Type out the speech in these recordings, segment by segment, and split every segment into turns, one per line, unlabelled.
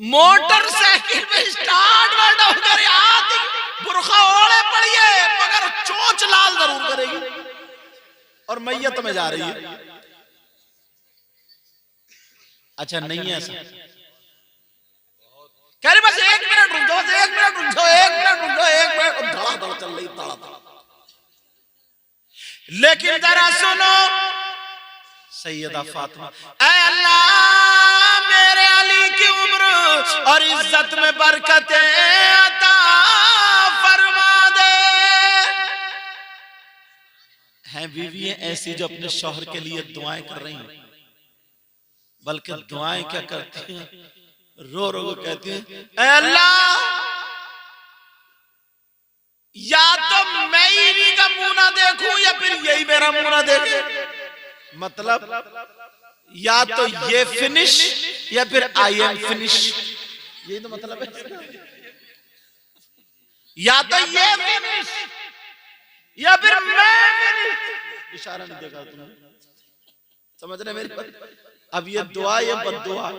Motorcycle पे start word होकर आती, बुरखा ओढ़े पड़िए, मगर चोंच लाल जरूर करेगी और मैयत में जा रही है। अच्छा नहीं है ऐसा, कह रही बस 1 मिनट रुक जाओ, 1 मिनट रुक जाओ, 1 मिनट रुक जाओ, 1 मिनट, धड़ाधड़ चल रही, धड़ाधड़। लेकिन जरा सुनो सैयदा फातिमा, ऐ अल्लाह मेरे अली की उम्र और इज्जत में बरकतें अता फरमा दे। हैं बीवियां ऐसी जो अपने शौहर के लिए दुआएं कर रही हैं, बल्कि दुआएं क्या करती हैं, रो रो को कहती हैं, ऐ अल्लाह या तो मैं ही का मुंह ना देखूं या फिर यही मेरा मुंह ना देखे। मतलब या तो ये फिनिश या फिर आई एम फिनिश, यही तो मतलब है। या तो ये फिनिश या फिर मैं फिनिश। इशारा नहीं देखा तुमने, समझ रहे मेरी बात? अब ये दुआ ये बद्दुआ।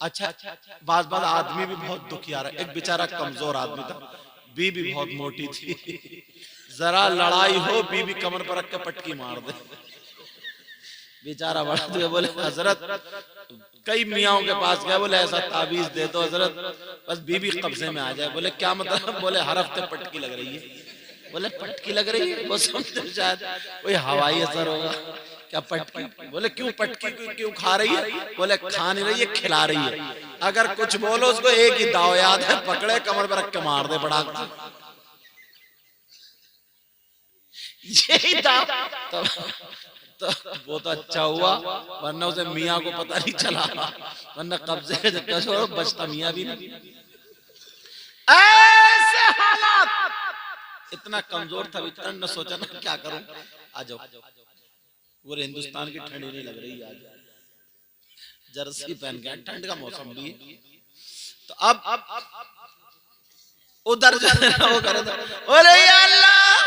अच्छा बात आदमी भी बहुत दुखिया रहा, एक बेचारा कमजोर आदमी था, बीबी बहुत मोटी थी, जरा लड़ाई हो बीबी कमर पर रख के पटकी मार दे, बेचारा बड़ा तो बोले हजरत, कई मियाओं के पास गया, बोले ऐसा ताबीज दे दो हजरत बस बीबी कब्जे में आ जाए। बोले क्या मतलब? बोले हर हफ्ते पटकी लग रही है। बोले पटकी लग रही है, वो समझते शायद कोई हवाई असर होगा, क्या पटकी? बोले क्यों पटकी क्यों खा रही है? बोले खा नहीं रही है, खिला रही है। अगर कुछ बोलो उसको एक ही दाव याद है, पकड़े कमर पर रख के मार दे बड़ा, यही दाव। तो वो तो अच्छा हुआ, वरना उसे मियाँ को पता नहीं चला, वरना कब्जे के चक्कर छोड़ो बचता मियाँ भी नहीं। ऐसे हालात, इतना कमजोर था बेचारा, न सोचा ना क्या करूं, आ जाओ। वो हिंदुस्तान की ठंडी नहीं लग रही आज, जर्सी पहन गया, ठंड का मौसम भी है। तो अब उधर वो करे, बोले या अल्लाह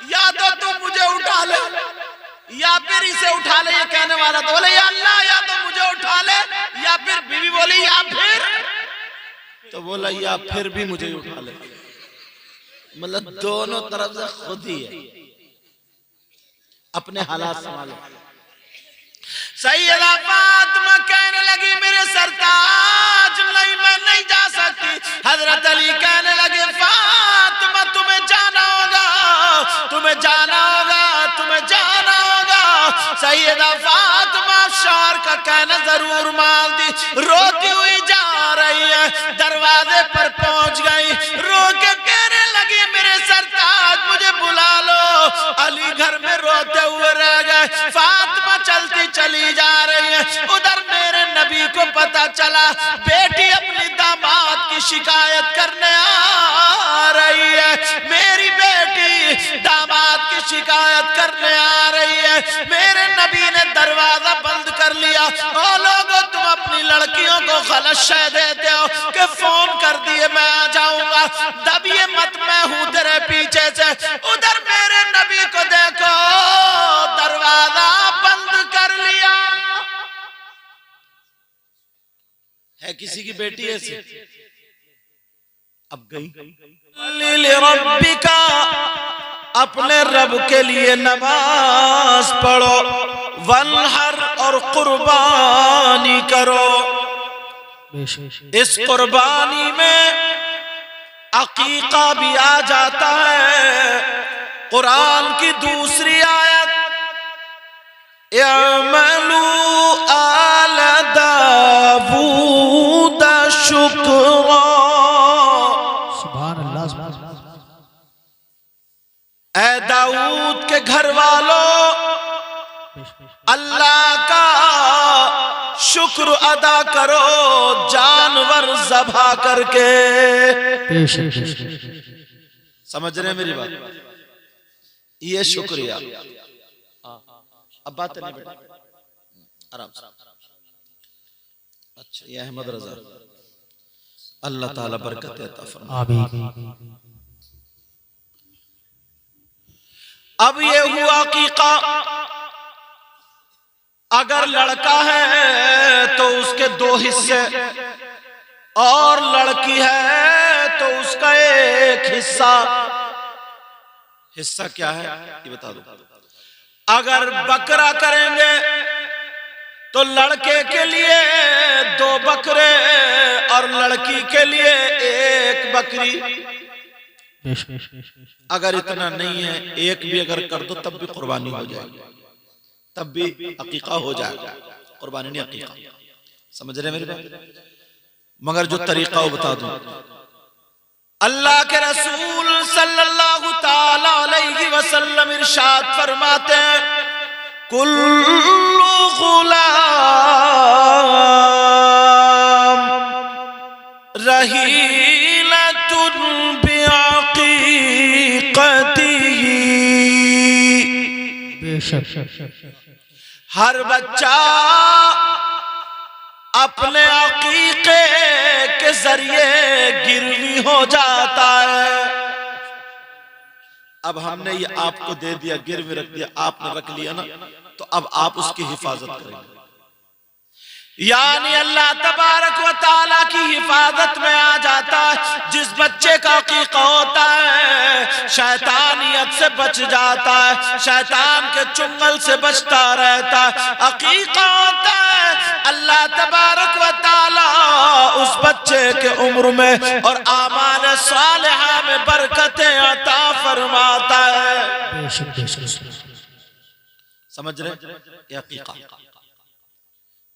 या तो तुम मुझे उठा ले या फिर इसे उठा ले, ये कहने वाला तो बोले या अल्लाह या तो मुझे उठा ले या फिर बीवी बोली या फिर, तो बोला या फिर भी मुझे उठा ले। मतलब दोनों तरफ से खुद ही है, अपने हालात संभालो। सैयदा फातिमा कहने लगी मेरे सरताज नहीं, मैं नहीं जा सकती। हजरत अली कहने लगे फातिमा तुम्हें जाना होगा, तुम्हें जाना होगा, तुम्हें जाना होगा। सैयदा फातिमा शौहर का कहना जरूर मान दी, रोती हुई जा रही है, दरवाजे पर पहुंच गई, रो के कहने लगी मेरे सरताज मुझे बुला लो। अली घर में रोते हुए रह गए, फातिमा चलती चली जा रही है। उधर मेरे नबी को पता चला बेटी अपनी दामाद की शिकायत करने आ रही है, मेरी बेटी दामाद की शिकायत करने आ रही है। मेरे नबी ने दरवाजा बंद कर लिया। ओ लोगों तुम अपनी लड़कियों को गलत शय देते हो कि फोन कर दिए मैं आ जाऊंगा, दबिए मत मैं हूं तेरे पीछे से। उधर मेरे नबी को देखो दरवाजा बंद कर लिया है, किसी की बेटी ऐसी। अब गई रब्बिका, अपने रब के लिए नमाज पढ़ो, वनहर और कुर्बानी करो। इस कुर्बानी में अकीका भी आ जाता है। कुरान की दूसरी आयत यअमलू आल दाऊद शुक्रा,
सुभान अल्लाह, सुभान अल्लाह।
ऐ दाऊद के घर वालों अल्लाह का शुक्र अदा करो जानवर ज़बह करके। समझ रहे हैं मेरी बात? ये शुक्रिया। अब बात नहीं बेटा, आराम से। अच्छा ये अहमद रजा, अल्लाह ताला बरकत अता फरमाए।
आमीन।
अब ये हुआ अकीका। अगर लड़का है तो उसके दो हिस्से और लड़की है तो उसका एक हिस्सा। हिस्सा क्या है ये बता दो। अगर बकरा करेंगे तो लड़के के लिए 2 बकरे और लड़की के लिए 1 बकरी। अगर इतना नहीं है, एक भी अगर कर दो तब भी कुर्बानी हो जाएगी, तब भी अकीका हो जाएगा, कुर्बानी नहीं अकीका। समझ रहे मेरी बात? मगर जो तरीका वो बता दूं, अल्लाह के रसूल सल्लल्लाहु ताला अलैहि वसल्लम इरशाद फरमाते हैं, कुल्लु गुलाम रहीलतुन बिअक़ीक़तिही। हर बच्चा अपने अकीके के जरिए गिरवी हो जाता है। अब हमने ये आपको दे दिया, गिरवी रख दिया, आपने रख लिया ना, तो अब आप उसकी हिफाजत करेंगे। यानी अल्लाह तबारक व ताला की हिफाजत में आ जाता है। जिस बच्चे का अकीका होता है शैतानियत से बच जाता है, शैतान के चुंगल से बचता रहता है। अकीका होता है अल्लाह तबारक व ताला उस बच्चे के उम्र में और आमाल सालिहा में बरकतें अता फरमाता है। समझ रहे? ये अकीका।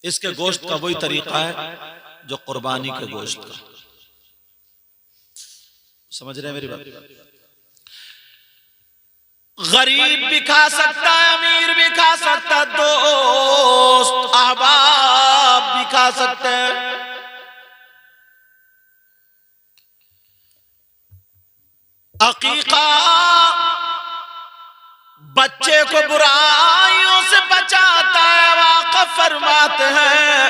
इसके गोश्त का वही तरीका है जो कुर्बानी के गोश्त का। समझ रहे हैं मेरी बात? गरीब भी खा सकता है, अमीर भी खा सकता है, दोस्त अहबाब भी खा सकते हैं। अकीका बच्चे को बुराइयों से बचाता है। वाक़िफ़ फरमाते हैं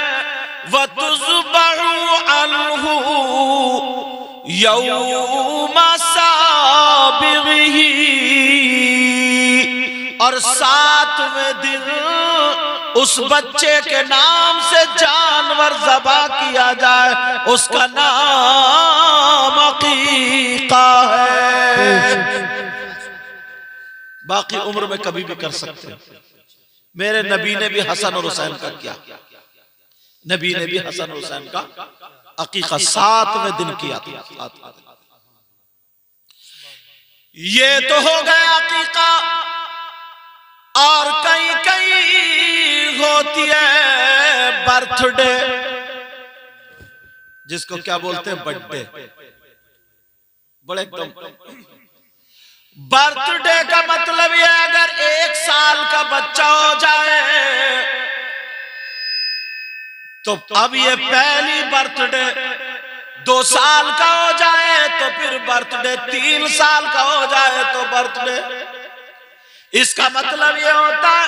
वतुज़बहु अन्हु यौम साबिग़िही, और 7वें दिन उस बच्चे के नाम से जानवर ज़बा किया जाए, उसका नाम अकीका है। बाकी उम्र में कभी भी कर सकते हैं। मेरे नबी ने भी हसन और हुसैन का किया। नबी ने भी हसन और हुसैन का अकीका 7वें दिन किया था। ये तो हो गया अकीका। और कई कई होती है बर्थडे, जिसको क्या बोलते हैं बर्थडे। बड़े एकदम बर्थडे का मतलब ये अगर 1 साल का बच्चा हो जाए तो अब ये पहली बर्थडे, 2 साल का हो जाए तो फिर बर्थडे, 3 साल का हो जाए तो बर्थडे। इसका मतलब ये होता है,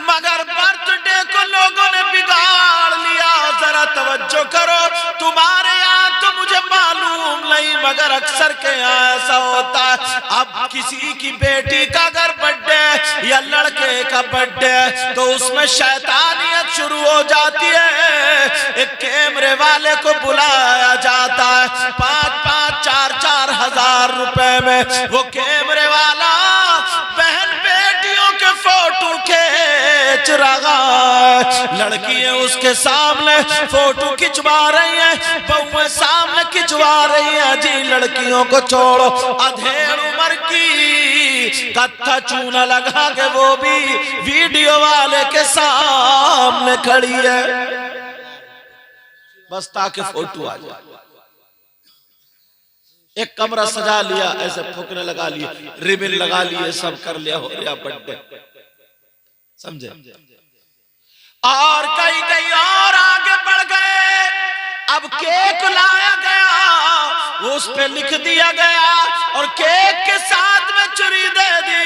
मगर बर्थडे को लोगों ने बिगाड़ लिया। जरा तवज्जो करो, तुम्हारे यहाँ तो मुझे मालूम नहीं मगर अक्सर के यहाँ ऐसा होता है। अब किसी की बेटी का अगर बर्थडे या लड़के का बर्थडे तो उसमें शैतानियत शुरू हो जाती है। एक कैमरे वाले को बुलाया जाता है, 5-5, 4-4 हजार रुपए में वो कैमरे वाला बहन बेटियों के फोटो खींच रहा है। लड़कियां उसके सामने फोटो खिंचवा रही हैं, बहुएं सामने खिंचवा रही हैं। जी लड़कियों को छोड़ो, अधेड़ उम्र की कत्था चूना लगा के वो भी वीडियो वाले के सामने खड़ी है, बस ताकि फोटो आ जाए। एक कमरा सजा लिया, ऐसे फुकने लगा लिए, रिबन लगा लिए, सब कर लिया, हो गया बर्थडे। समझे? और कई कई और आगे बढ़ गए। अब केक लाया गया, उस पे लिख दिया गया और केक के साथ में चुरी दे दी,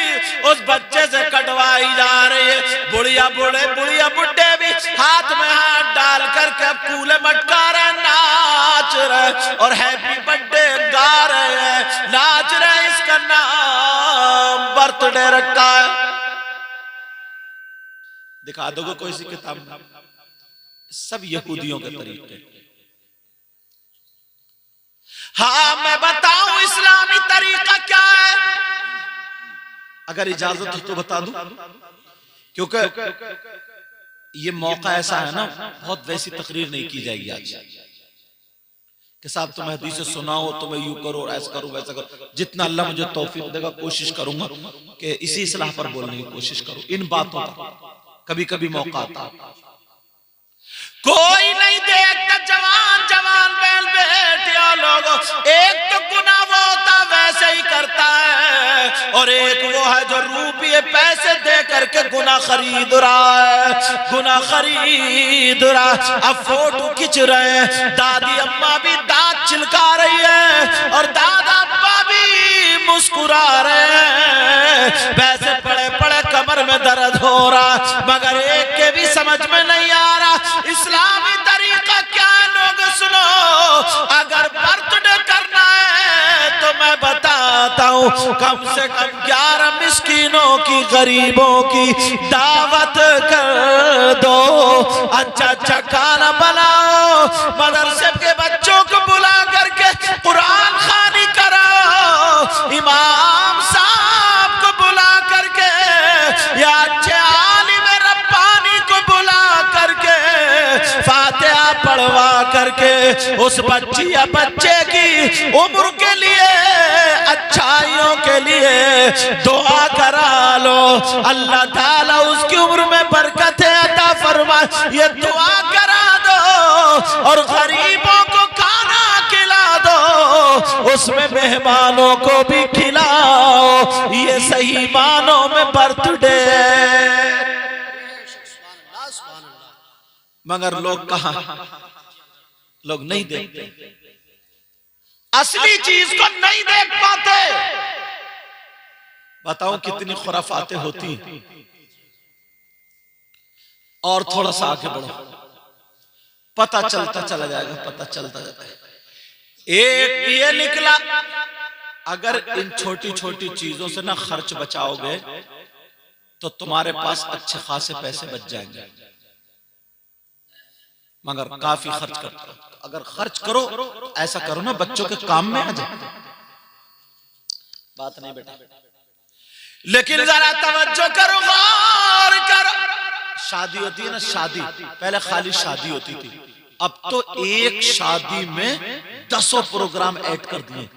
उस बच्चे से कटवाई जा रही है। बुढ़िया बूढ़े, बुढ़िया बुढ़े भी हाथ में हाथ डाल करके अब कूले मटका रहे, नाच रहे और हैप्पी बर्थडे गा रहे हैं, नाच रहे। इसका नाम बर्थडे रखा है। दिखा दोगे कोई सी किताब में? सब यहूदियों के तरीके। हाँ मैं बताऊं इस्लामी तरीका क्या है, अगर इजाजत हो तो बता दूं, क्योंकि ये मौका ऐसा है ना, बहुत वैसी तकरीर नहीं की जाएगी आज कि साहब तुम्हें हदीस सुनाओ, तुम्हें यूं करो, ऐसा करो, वैसा करो। जितना अल्लाह मुझे तौफीक देगा कोशिश करूंगा कि इसी इस्लाह पर बोलने की कोशिश करूं, इन बातों पर। कभी कभी मौका आता, कोई नहीं देखता जवान जवान बैल बेटिया लोगों, एक तो गुनाह वो होता वैसे ही करता है, और एक वो है जो रुपये पैसे दे करके गुनाह खरीद रहा है, गुनाह खरीद रहा। अब फोटो खिंच रहे हैं, दादी अम्मा भी दांत चिलका रही है और दादा अम्मा भी मुस्कुरा रहे हैं, पैसे पड़े पड़े कमर में दर्द हो रहा, मगर एक के भी समझ में नहीं आ रहा इस्लामी तरीका क्या है। लोग सुनो, अगर बर्थडे करना है तो मैं बताता हूँ, कम से कम 11 मिस्कीनों की, गरीबों की दावत कर दो, अच्छा अच्छा खाना बनाओ, मदरसे के बच्चों को बुला करके कुरान खानी कराओ, इमाम साहब को बुला करके या अच्छे आलिम रब्बानी को बुला करके फातिहा पढ़वा करके उस बच्ची या बच्चे की उम्र के लिए, अच्छाइयों के लिए दुआ करा लो, अल्लाह ताला उसकी उम्र में बरकतें अता फरमा, ये दुआ करा दो और गरीबों को खाना खिला दो, उसमें मेहमानों को भी खिलाओ, ये सही मानों में बर्थडे। मगर लोग कहां, लोग नहीं देखते, असली चीज को नहीं देख पाते। बताओ कितनी खुराफातें होती। और थोड़ा सा आगे बढ़ो, पता चलता चला जाएगा, पता चलता जाता है। एक ये निकला, अगर इन छोटी छोटी चीजों से ना खर्च बचाओगे तो तुम्हारे पास अच्छे खासे पैसे बच जाएंगे, मगर काफी खर्च करते हो। अगर खर्च करो तो ऐसा करो ना बच्चों के काम में आ जाए। बात नहीं बेटा, लेकिन जरा तवज्जो करो, गौर करो। शादी होती है ना, शादी पहले खाली शादी होती थी, अब तो एक शादी में 10 प्रोग्राम ऐड कर दिए,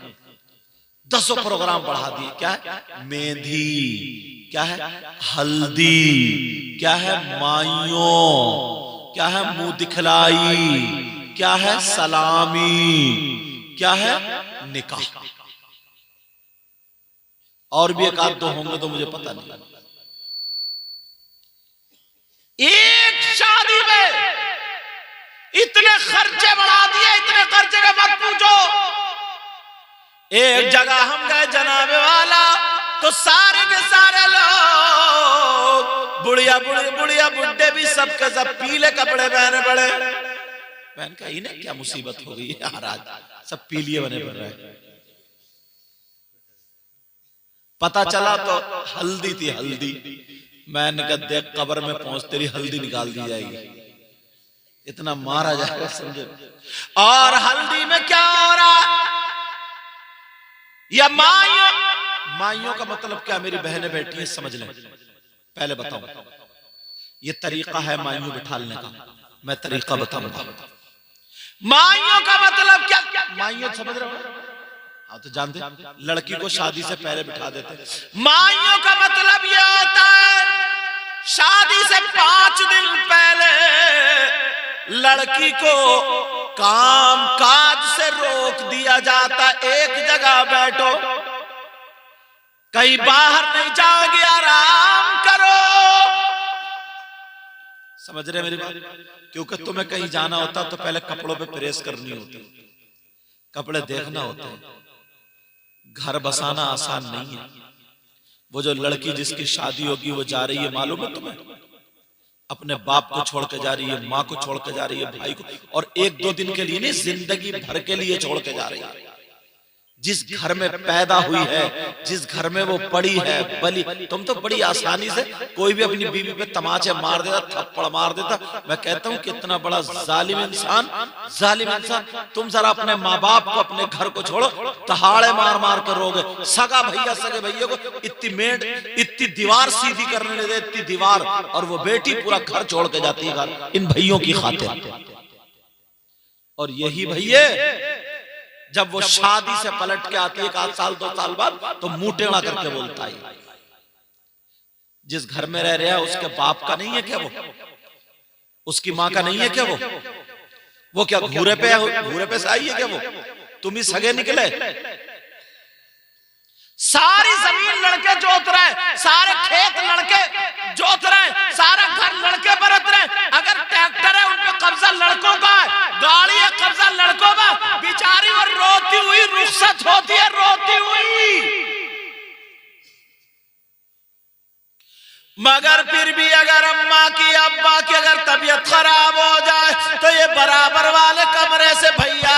10 प्रोग्राम बढ़ा दिए। क्या है? मेहंदी, क्या है? हल्दी, क्या है? माइयों, क्या है? मुंह दिखलाई, क्या है? सलामी, क्या है? निकाह। और भी एक आध दो होंगे तो मुझे पता नहीं। एक शादी में इतने खर्चे बढ़ा दिए, इतने खर्चे का मत पूछो। एक जगह हम गए जनाबे वाला, तो सारे के सारे लोग, बुढ़िया बुढ़िया बुढ़े भी सबके सब पीले कपड़े पहने पड़े। पहन का इन्हें क्या मुसीबत हो गई यार, आज सब पीलिए बने पड़ रहे हैं। पता चला तो हल्दी थी, हल्दी। मैंने कहा देख कब्र में पहुंच तेरी हल्दी निकाल दी जाएगी, इतना मारा जाएगा समझे। और हल्दी में क्या हो रहा? या माइयों का मतलब क्या? मेरी बहनें बैठी हैं, समझ लें। पहले बताऊं, ये तरीका है माइयों बिठाने का, मैं तरीका बताऊंगा। माइयों का मतलब क्या? माइयों समझ रहे हो? हाँ तो जानते, लड़की को शादी से पहले बिठा देते। माइयों का मतलब यह होता है, शादी से 5 दिन पहले लड़की को काम काज से रोक दिया जाता। एक जगह बैठो, कहीं बाहर नहीं जाओगे, आराम करो। समझ रहे मेरी बात? क्योंकि तुम्हें कहीं जाना होता तो पहले कपड़ों पे प्रेस करनी होती, कपड़े देखना होते हैं। घर बसाना आसान नहीं है। वो जो लड़की जिसकी शादी होगी वो जा रही है, मालूम है तुम्हें? अपने बाप को छोड़ के जा रही है, माँ को छोड़ के जा रही है, भाई को, और 1-2 दिन के लिए नहीं, जिंदगी भर के लिए छोड़ के जा रही है। जिस घर में पैदा हुई है, जिस घर में वो पड़ी है बली, तुम तो बड़ी आसानी से कोई भी अपनी बीवी पे तमाचे मार देता, थप्पड़ मार देता। मैं कहता हूँ कितना बड़ा जालिम इंसान, जालिम इंसान। तुम जरा अपने माँ बाप को, अपने घर को छोड़ो, तहाड़े मार मार कर रोगे। सगा भैया सगे भैया को इतनी दीवार सीधी करने दे, इतनी दीवार, और वो बेटी पूरा घर छोड़ के जाती है घर इन भैयों की खातिर। और यही भैया जब वो शादी से पलट के आती है 1 साल 2 साल बाद, तो मुंह टेढ़ा करके बोलता है जिस घर में रह रहा है उसके बाप का नहीं है क्या वो, उसकी माँ का नहीं है क्या वो क्या घूरे पे से आई है क्या वो, तुम ही सगे निकले। सारी जमीन लड़के जोत रहे, सारे खेत लड़के जोत रहे, सारा घर लड़के बरत रहे। अगर ट्रैक्टर है उन पे कब्जा लड़कों का है, गाड़ी है कब्जा लड़कों का। बेचारी और रोती हुई रुखसत होती है, रोती हुई। मगर फिर भी अगर अम्मा की अब्बा की अगर तबीयत खराब हो जाए तो ये बराबर वाले कमरे से भैया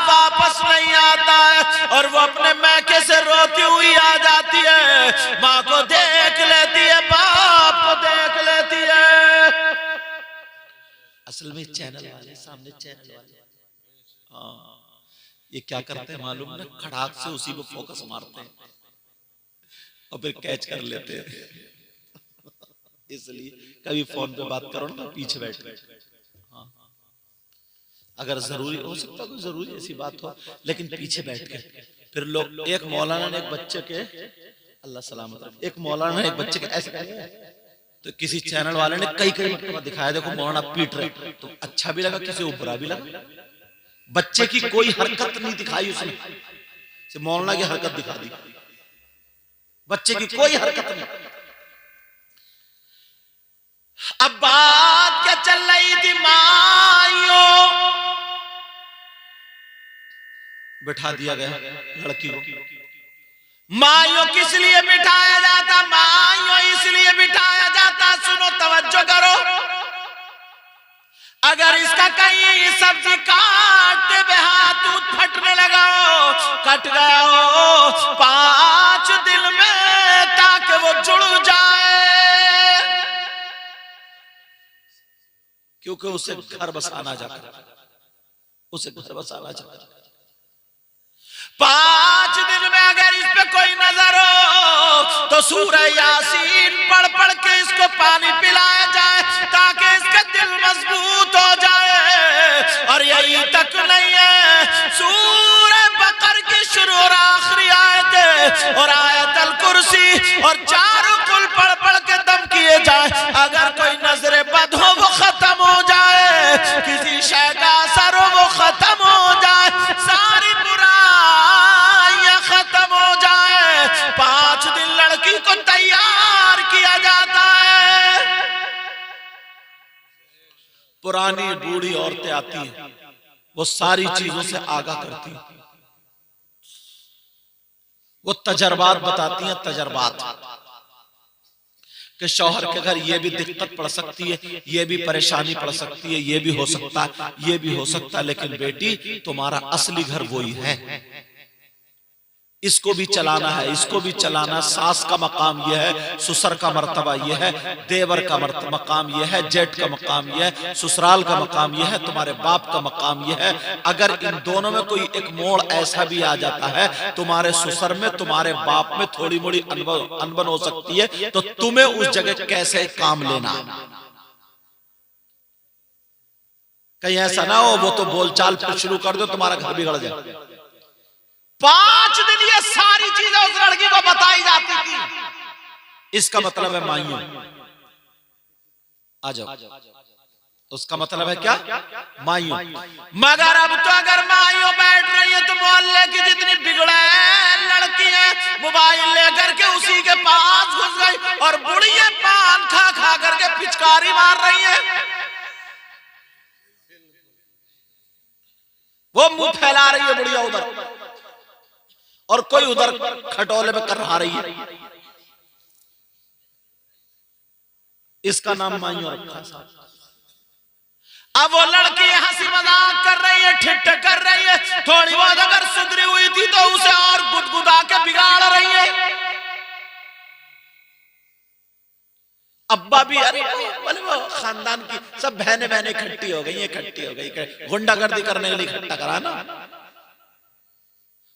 वापस नहीं आता है, और वो अपने मैके से रोती हुई आ जाती है। माँ को देख लेती है, बाप को देख लेती है। असल में चैनल वाले, सामने चैनल वाले ये क्या करते हैं मालूम ना, खड़ाक से उसी को फोकस मारते हैं और फिर कैच कर लेते हैं। इसलिए कभी फोन पे बात करो ना पीछे बैठ के, अगर जरूरी हो सकता कोई जरूरी ऐसी बात हो, लेकिन पीछे बैठ के फिर लोग। एक मौलाना ने एक बच्चे के, अल्लाह सलामत रखे, एक मौलाना ने एक बच्चे के ऐसे किया, तो किसी चैनल वाले ने कई मरतबा दिखाया, देखो मौलाना पीट रहे, तो अच्छा भी लगा, किसी को बुरा भी लगा। बच्चे की कोई हरकत नहीं दिखाई उसने, सिर्फ मौलाना की हरकत दिखा दी, बच्चे की कोई हरकत नहीं। अब बात क्या चल रही थी, माइयों बिठा दिया गया लड़की को। माइयों किस लिए बिठाया जाता, माइयों इसलिए बिठाया जाता, सुनो तवज्जो करो। अगर इसका कहीं सब्जी काटते में हाथ फटने लगा हो, कट गया हो 5 दिन में, ताकि वो जुड़ जाए, क्योंकि उसे घर बसाना जाता, उसे घर बसाना चाहता। 5 दिन में अगर इस पे कोई नजर हो तो सूरह यासीन पढ़ पढ़ के इसको पानी पिलाया जाए, ताकि इसका दिल मजबूत हो जाए। और यही तक नहीं है, सूरह बकर की शुरू और आखिरी आयत और आयतल कुर्सी और 4 कुल पढ़ पढ़ के दम किए जाए। अगर कोई नजरे बद हो वो खत्म हो जाए, किसी शय का असर हो वो खत्म हो जाए, सारी बुराइयां खत्म हो जाए। 5 दिन लड़की को तैयार किया जाता है। पुरानी बूढ़ी औरतें आती हैं, वो सारी चीजों से आगाह करती हैं, वो तजर्बात बताती हैं, तजर्बात कि शौहर के घर ये भी दिक्कत पड़ सकती है, ये भी परेशानी पड़ सकती है, ये भी हो सकता है, ये भी हो सकता है, लेकिन बेटी तुम्हारा असली घर वही है, इसको भी चलाना है, इसको भी चलाना। सास का मकाम यह है, ससुर का मर्तबा यह है, देवर का मकाम यह है, जेठ का मकाम यह है, ससुराल का मकाम यह है, तुम्हारे बाप का मकाम यह है। अगर इन दोनों में कोई एक मोड़ ऐसा भी आ जाता है, तुम्हारे ससुर में तुम्हारे बाप में थोड़ी मोड़ी अनबन हो सकती है, तो तुम्हें उस जगह कैसे काम लेना। कहीं ऐसा ना हो वो तो बोलचाल फिर शुरू कर दो, तुम्हारा घर बिगड़ जाए। 5 दिन ये सारी चीजें उस लड़की को बताई जाती थी। इसका मतलब है माइयों आ जाओ, उसका मतलब है क्या, माइयों। मगर अब तो अगर माइयों बैठ रही है तो मोहल्ले की जितनी बिगड़े लड़की है मोबाइल लेकर के उसी के पास घुस गई, और बुढ़िया पान खा खा करके पिचकारी मार रही है, वो मुंह फैला रही है बुढ़िया उधर, और कोई उधर खटोले में कर रही है। इसका नाम माइयों रखा है। अब वो लड़की हंसी मजाक कर रही है, ठिठ कर रही है, थोड़ी बहुत अगर सुधरी हुई थी तो तो उसे और गुदगुदा के बिगाड़ रही है। अब्बा भी अरे वो खानदान की सब बहनें बहनें इकट्ठी हो गई, इकट्ठी हो गई, गुंडागर्दी करने के लिए इकट्ठा करा ना।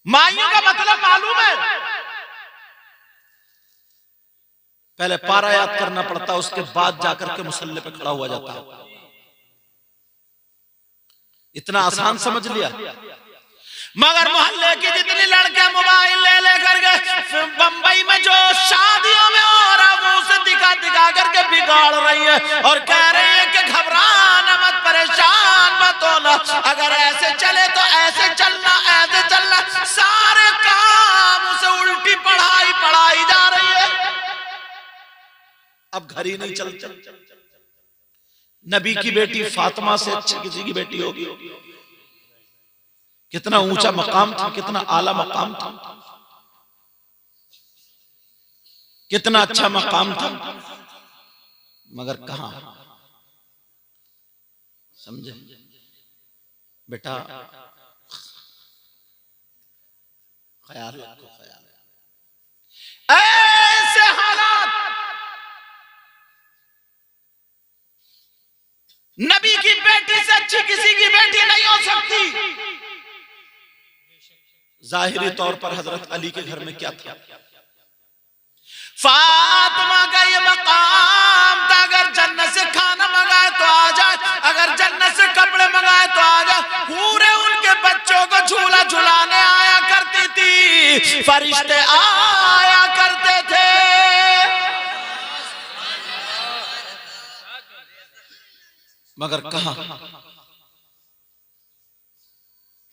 माइयों का मतलब मालूम है, पहले पारा याद करना पड़ता, उसके बाद जाकर के मुसल्ले पे खड़ा हुआ जाता। इतना आसान समझ लिया। मगर मोहल्ले की जितनी लड़कियां मोबाइल ले लेकर के बंबई में जो शादियों में हो रहा वो उसे दिखा दिखा करके बिगाड़ रही है और कह रही है कि घबराना मत, परेशान मत होना, अगर ऐसे चले तो ऐसे चलना, ऐसे चलना, सारे काम उसे उल्टी पढ़ाई जा रही है। अब घर ही नहीं चलते। नबी की बेटी फातिमा से अच्छी किसी की बेटी होगी? कितना ऊंचा मकाम था, कितना आला मकाम था, कितना अच्छा मकाम था, मगर कहां। समझे बेटा, ख्याल रखो, ख्याल। ऐसे हालात नबी की बेटी से अच्छी किसी की बेटी नहीं हो सकती। जाहिरी तौर पर हजरत अली के घर में क्या था? फातिमा का ये मकाम था, अगर जन्नत से खाना मंगाए तो आ जाए, अगर जन्नत से कपड़े मंगाए तो आ जाए। पूरे उनके बच्चों को झूला झुलाने आया करती थी, फरिश्ते आया करते थे। मगर कहां?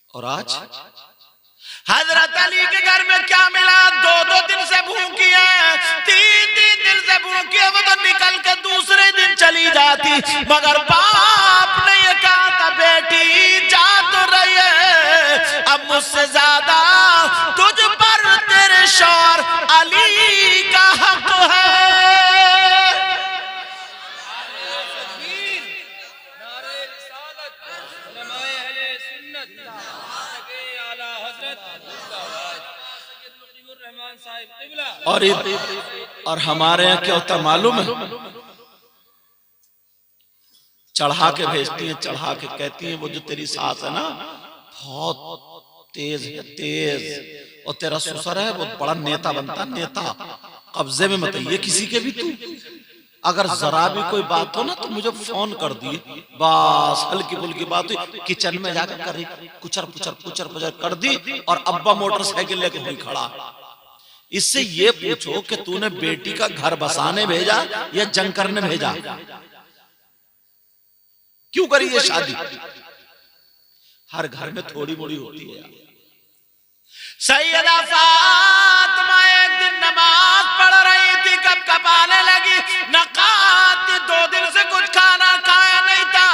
और आज हजरत अली के घर में क्या मिला? 2-2 दिन से भूखी है, 3-3 दिन से भूखी है, वो तो निकल के दूसरे दिन चली जाती। मगर बाप ने ये कहा था, बेटी जा तो रही है, अब मुझसे ज्यादा तुझ पर तेरे शौहर अली का हक है। और हमारे यहाँ क्या होता मालूम है? चढ़ा के भेजती हैं, चढ़ा के कहती हैं वो जो तेरी सास है ना बहुत तेज है, तेज, और तेरा ससुर है वो बड़ा नेता बनता, नेता, कब्जे में मत ये किसी के भी तू, अगर जरा भी कोई बात हो ना तो मुझे फोन कर दिए, बस हल्की फुल्की बात हुई, किचन में जाकर कर कुचर पुचर कुचर पुचर कर दी, और अब्बा मोटरसाइकिल लेके वहीं खड़ा। इससे ये पूछो कि तूने बेटी का घर बसाने भेजा या जंग करने भेजा? क्यों करी ये शादी? हर घर में थोड़ी मोड़ी होती है। सैयदा फातिमा एक दिन नमाज पढ़ रही थी, कब कपाने लगी, नकात 2 दिन से कुछ खाना खाया नहीं था,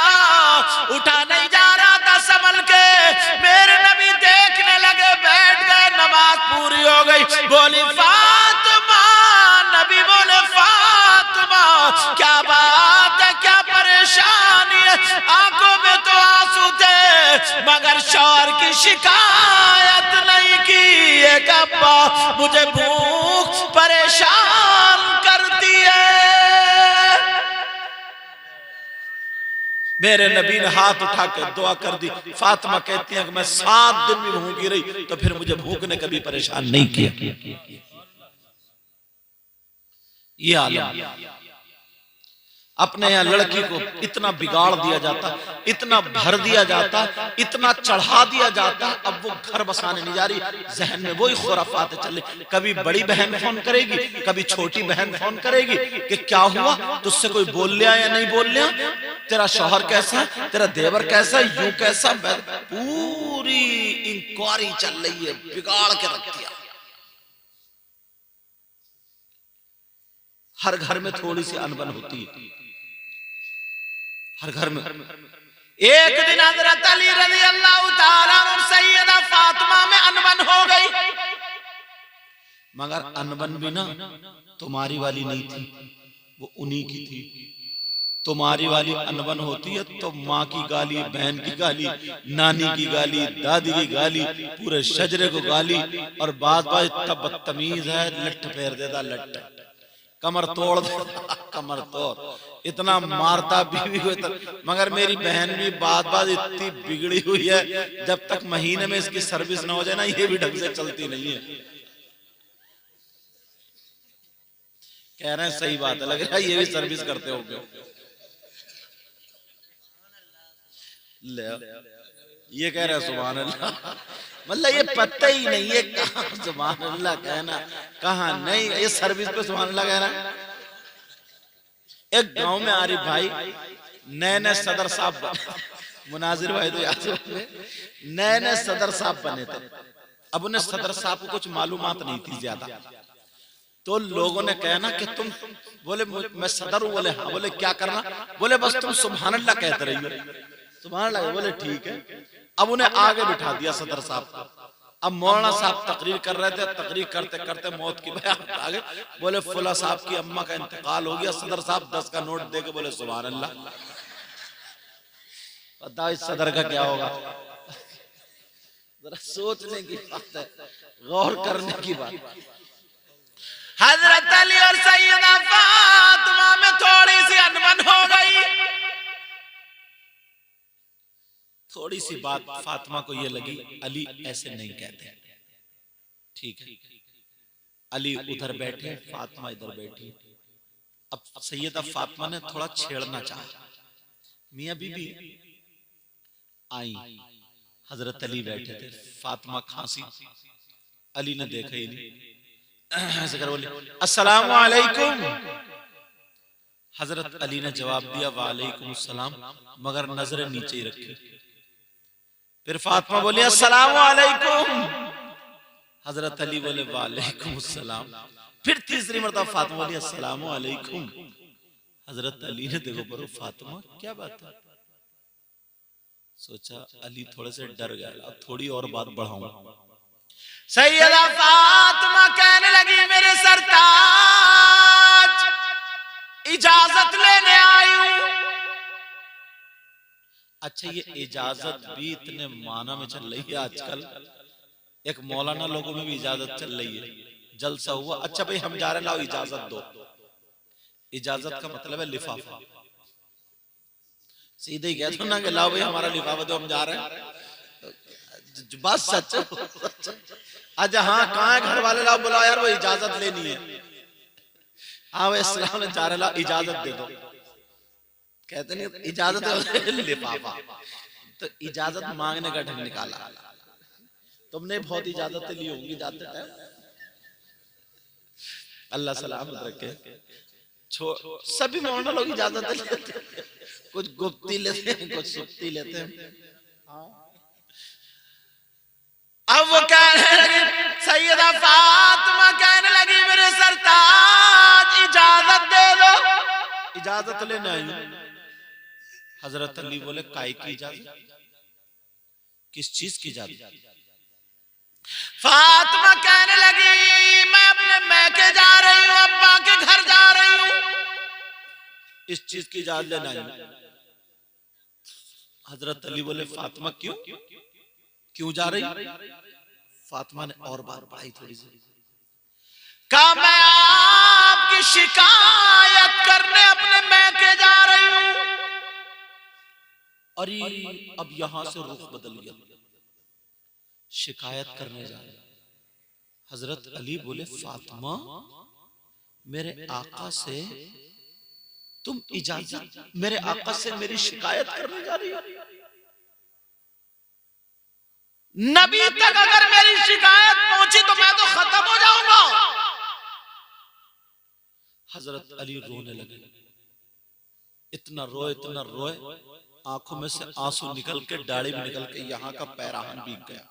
उठा नहीं जा रहा था संभल के। मेरे नबी देखने लगे, बैठ गए, नमाज पूरी हो गई। बोली फातिमा, नबी बोले फातिमा क्या बात है, क्या परेशानी है? आंखों में तो आंसू थे, मगर शौहर की शिकायत नहीं की। एक अब्बा मुझे भूख परेशान करती है। मेरे नबी ने हाथ उठा कर दुआ कर दी। फातिमा कहती है कि मैं 7 दिन भी भूखी रही तो फिर मुझे भूख ने कभी परेशान नहीं किया। ये आलम अपने यहाँ लड़की को इतना बिगाड़ दिया जाता, इतना भर दिया जाता, इतना चढ़ा दिया जाता, अब वो घर बसाने नहीं जा रही, जहन में वही खुराफात चले। कभी बड़ी बहन फोन करेगी, कभी छोटी बहन फोन करेगी कि क्या हुआ, तुझसे कोई बोल लिया या नहीं बोल लिया, तेरा शौहर कैसा, तेरा देवर कैसा, यूं कैसा, पूरी इंक्वायरी चल रही है, बिगाड़ के रख दिया। हर घर में थोड़ी सी अनबन होती है, हर घर में। एक दिन हजरत अली रज़ी अल्लाह ताला और सैयदा फातिमा में अनबन हो गई, मगर अनबन भी ना तुम्हारी वाली नहीं थी, वो उन्हीं की थी। तुम्हारी वाली अनबन होती है तो माँ की गाली, बहन की गाली, नानी की गाली, दादी की गाली, पूरे शजरे को गाली, और बात इतना बदतमीज है, लठ फेर देता, लठ कमर तोड़ देता, कमर तोड़, इतना मारता बीवी को। मगर मेरी बहन भी बात इतनी बिगड़ी हुई है, जब तक महीने में इसकी सर्विस ना हो जाए ना, ये भी ढंग से चलती नहीं है। कह रहे हैं सही बात है, लग रहा है ये भी सर्विस करते हो। ये कह रहा है सुभान अल्लाह, मतलब ये पता ही नहीं है कहाँ सुभान अल्लाह कहना, कहाँ नहीं, ये सर्विस पे सुभान अल्लाह कह रहा है। एक गांव में आरिफ भाई नए सदर साहब, मुनाजिर भाई तो याद होंगे, नए सदर साहब बने थे। अब उन्हें सदर साहब को कुछ मालूमात नहीं थी ज्यादा, तो लोगों ने कहा ना कि तुम, बोले मैं सदर हूं, बोले हाँ, बोले क्या करना, बोले बस तुम सुभान अल्लाह कहते रहिए, सुभान अल्लाह, बोले ठीक है। अब उन्हें आगे बिठा दिया सदर साहब को। अब मौलाना साहब तकरीर कर रहे थे, तकरीर करते करते मौत की बयान आ गए, बोले फुला साहब की अम्मा का इंतकाल हो गया। सदर साहब 10 का नोट देके बोले सुभान अल्लाह। बताओ इस सदर का क्या होगा? जरा सोचने की बात है, गौर करने की बात। हजरत अली और सैयदा फातिमा में थोड़ी सी अनबन हो गई। थोड़ी सी बात फातिमा को ये लगी, अली ऐसे नहीं कहते, ठीक है। अली उधर बैठे, फातिमा इधर बैठी। अब सैयदा फातिमा ने थोड़ा छेड़ना चाहा, मियां बीबी आई, हजरत अली बैठे थे, फातिमा खांसी, अली ने देखा ही नहीं, ऐसे कर बोले अस्सलाम वालेकुम। हजरत अली ने जवाब दिया वालेकुम सलाम, मगर नजरें नीचे ही रखी। फिर फातिमा बोली अस्सलाम वालेकुम। हजरत अली बोले वालेकुम सलाम। फिर तीसरी मर्तबा फातिमा बोली अस्सलाम वालेकुम। हजरत अली ने देखो पर फातिमा क्या बात है, सोचा अली थोड़े से डर गया, अब थोड़ी और बात बढ़ाऊं। सैयदा फातिमा कहने लगी मेरे सरताज, इजाजत लेने आई हूं। अच्छा, ये इजाजत भी इतने माना में चल रही है आजकल, एक मौलाना लोगों में भी इजाजत चल रही है। जलसा हुआ, अच्छा भाई हम जा रहे हैं, लाओ इजाजत दो। इजाजत का मतलब है लिफाफा। सीधे ही कहते ना कि लाओ भाई हमारा लिफाफा दो, हम जा रहे हैं, बस सच। अच्छा हाँ, कहाँ है घर वाले, लाओ बुलाओ यार, वो इजाजत लेनी है। हाँ भाई अस्सलाम जा रहे, लाओ इजाजत दे दो। कहते नहीं इजाजत लिफाफा, तो इजाजत मांगने का ढंग निकाला। तुमने बहुत इजाजत ली होंगी जाते टाइम, अल्लाह सलामत रखे। सभी मौलाना लोग इजाजत लेते, कुछ गुप्ती लेते हैं, कुछ सुप्ती लेते हैं। अब वो कहने लगी, सैयदा फातिमा कहने लगी मेरे सरताज इजाजत दे दो, इजाजत लेने आई हूं। हजरत अली बोले काय की इजाजत, किस चीज की इजाजत? फातिमा कहने लगी मैं अपने मैके जा रही हूं, अब्बा के घर जा रही हूं, इस चीज की इजाजत लेने आई हूं। हजरत अली बोले फातिमा क्यों क्यों जा रही? फातिमा ने और बार बढ़ाई थोड़ी सी, कहा मैं आपकी शिकायत करने अपने मैके जा रही हूं। अरे अब यहां से रुख बदल गया, शिकायत करने जा रहे। हजरत अली बोले फातिमा मेरे आका से तुम इजाजत, मेरे आका से मेरी शिकायत करने जा रही हो? नबी तक अगर मेरी शिकायत पहुंची तो मैं तो खत्म हो जाऊंगा। हजरत अली रोने लगे, इतना रोए, आंखों में से आंसू निकल के, दाढ़ी में निकल के, यहां का पैराहन भीग गया।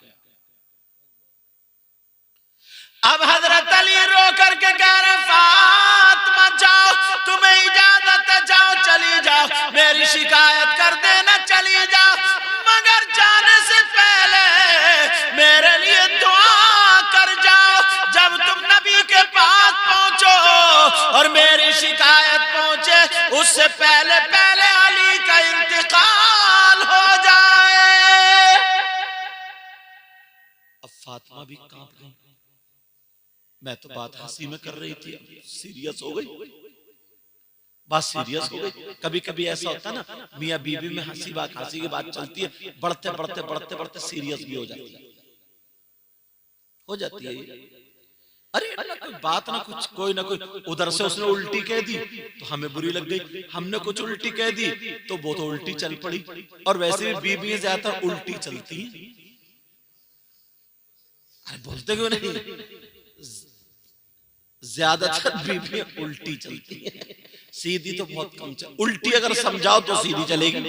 अब हजरत अली रो करके कह रहे फातिमा जाओ, तुम्हें इजाजत है, जाओ चली जाओ, मेरी शिकायत कर देना, चली जाओ, मगर जाने से पहले मेरे लिए दुआ कर जाओ। जब तुम नबी के पास पहुंचो और मेरी शिकायत पहुंचे, उससे पहले फातिमा भी कांप गई। मैं तो बात हंसी में कर रही थी, सीरियस हो गई, बात सीरियस हो गई। कभी कभी ऐसा होता है ना, मियाँ बीवी में हंसी की बात चलती है, बढ़ते बढ़ते बढ़ते बढ़ते सीरियस भी हो जाती है, अरे ना कोई बात ना कुछ, कोई ना कोई उधर से उसने उल्टी कह दी तो हमें बुरी लग गई, हमने कुछ उल्टी कह दी तो वो तो उल्टी चल पड़ी। और वैसे भी बीवी ज्यादातर उल्टी चलती हैं। अरे बोलते क्यों नहीं, ज्यादातर बीवी उल्टी चलती है, सीधी तो बहुत कम चल, उल्टी अगर समझाओ तो सीधी चलेगी।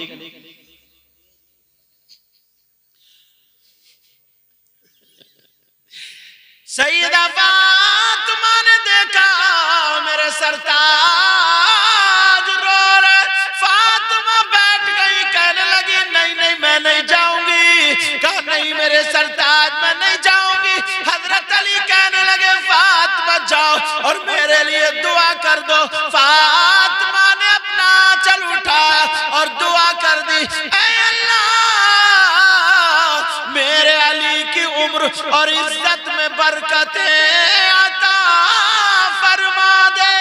सैयदा फातिमा ने देखा मेरे सरताज रो रहे, फातिमा बैठ गई, कहने लगी नहीं नहीं मैं नहीं जाऊंगी। कहा नहीं मेरे सरताज मैं नहीं जाऊंगी। हजरत अली कहने लगे फातिमा जाओ और मेरे लिए दुआ कर दो। फातिमा ने अपना आंचल उठा और दुआ कर दी, ऐ अल्लाह मेरे अली की उम्र और इज्जत में बरकतें अता फरमा दे।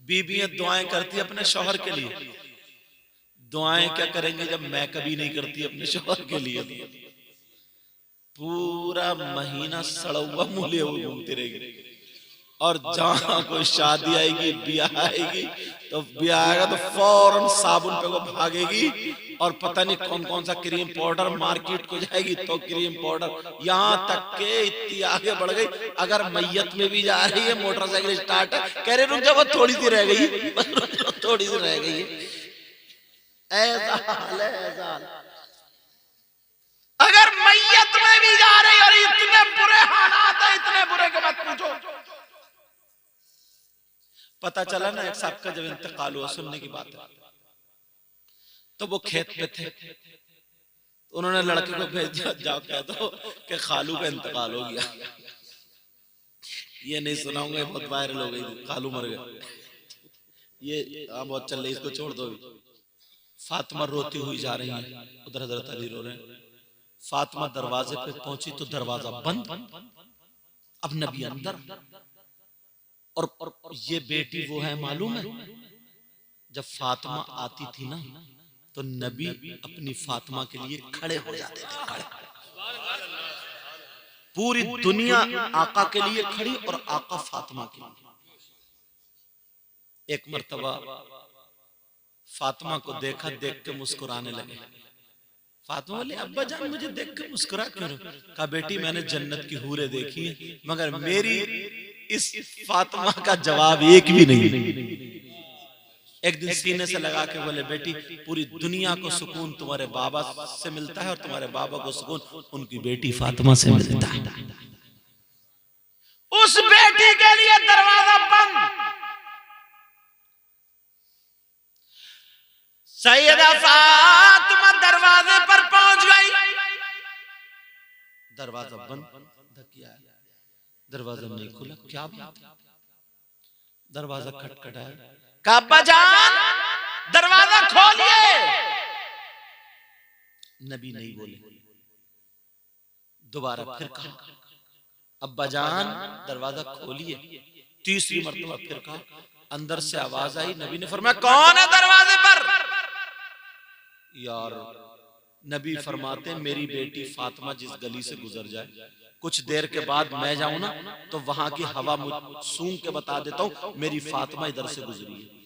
बीबियां दुआएं करती अपने शौहर के लिए, दुआएं क्या करेंगे जब मैं कभी नहीं करती अपने शौहर के लिए। पूरा महीना सड़ा हुआ मुंह लिए हुए घूमती रहेगी, और जहां कोई शादी आएगी ब्याह आएगी तो ब्याह आएगा तो फौरन साबुन पे को भागेगी, और पता नहीं कौन कौन सा क्रीम पाउडर, मार्केट को जाएगी तो क्रीम पाउडर, यहाँ तक के इतनी आगे बढ़ गई अगर मैयत में भी जा रही है मोटरसाइकिल स्टार्ट है, कह रहे रुक जा वो थोड़ी सी रह गई थोड़ी सी रह गई है। ऐसा हाल है, ऐसा हाल। अगर मैयत में भी जा रही और इतने बुरे हालात है, इतने बुरे के मत पूछो। पता चला ना एक साहब का जब इंतकाल हुआ, सुनने की बात है, तो वो खेत पे थे, उन्होंने लड़के को भेज दिया जाओ कह दो कि खालू का इंतकाल हो गया। ये नहीं सुनाऊंगा, बहुत वायरल हो गई, खालू मर गए, ये बहुत चल रही, इसको छोड़ दो। फातिमा रोती हुई जा रही है, उधर हजरत अली रो रहे हैं। फातिमा दरवाजे पे पहुंची तो दरवाजा बंद, अब नबी अंदर, और ये बेटी वो है मालूम है, जब फातिमा आती थी ना तो नबी अपनी फातिमा के लिए खड़े हो जाते थे, खड़े। पूरी दुनिया आका के लिए खड़ी और आका फातिमा के लिए। एक मर्तबा फातिमा को देखा, देख के मुस्कुराने लगे। फातिमा बोले अब्बा जान मुझे देख के मुस्कुरा क्यों? कहा बेटी मैंने जन्नत की हूरें देखी है, मगर मेरी इस फातिमा का जवाब एक भी नहीं। एक दिन सीने से लगा के बोले बेटी पूरी दुनिया को सुकून तुम्हारे बाबा से मिलता है और तुम्हारे बाबा को सुकून उनकी बेटी फातिमा से मिलता है। उस बेटी के लिए दरवाजा बंद। सैयदा फातिमा दरवाजे पर पहुंच गई, दरवाजा बंद, धकिया, दरवाजा नहीं खुला, क्या बात? दरवाजा खटखटाया, कहा अब्बा जान दरवाजा खोलिए। नबी नहीं बोले, दोबारा फिर कहा अब्बा जान दरवाजा खोलिए। तीसरी मर्तबा फिर कहा, अंदर से आवाज आई, नबी ने फरमाया कौन है दरवाजे पर? यार नबी फरमाते मेरी बेटी फातिमा जिस गली से गुजर जाए, कुछ देर के बाद मैं जाऊं ना तो वहां की हवा सूंघ के बता देता हूं मेरी फातिमा इधर से गुजरी है।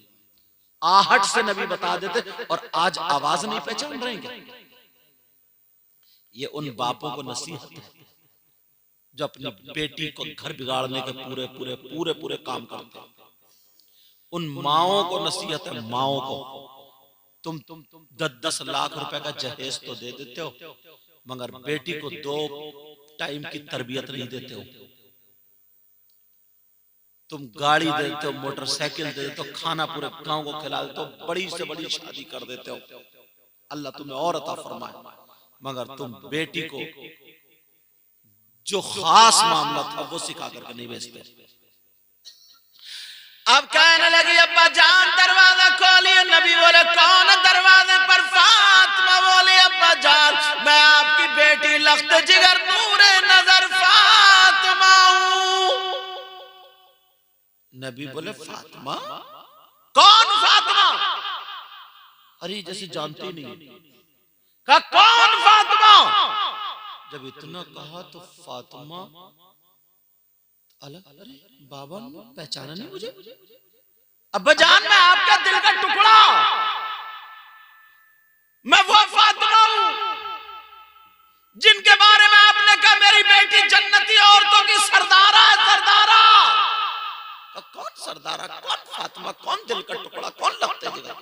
आहट से नबी बता देते, और आज आवाज नहीं पहचान रहे क्या? ये उन बापों को नसीहत है जो अपनी बेटी को घर बिगाड़ने के पूरे पूरे पूरे पूरे काम करते हैं। उन माओं को नसीहत है, माओं को, तुम 10-10 लाख रुपए का जहेज तो दे देते हो, मगर बेटी को 2 टाइम की तरबियत नहीं देते हो। तुम गाड़ी दे देते हो, मोटरसाइकिल दे देते हो, खाना पूरे गांव को खिला देते हो, बड़ी से बड़ी शादी कर देते हो, अल्लाह तुम्हें और अता फरमाए, मगर तुम बेटी को जो खास मामला था वो सिखा करके नहीं भेजते। अब कहने लगी अब्बा जान दरवाजा खोलिए। नबी बोले कौन दरवाजे पर? फातिमा बोले अब्बा जान मैं आपकी लख्त जिगर नूरे नजर फातिमा हूं। नबी बोले फातिमा? कौन फातिमा? अरे जैसे जानते नहीं। कहा कौन फातिमा? जब इतना कहा तो फातिमा अलग, अरे बाबा पहचाना नहीं मुझे? अब्बा जान मैं आपका दिल का टुकड़ा, मैं वो फातिमा हूं जिनके बारे में आपने कहा मेरी बेटी जन्नती औरतों की सरदारा है, सरदारा। कौन सरदारा, कौन फातिमा, कौन दिल का टुकड़ा, कौन लगते जिगर?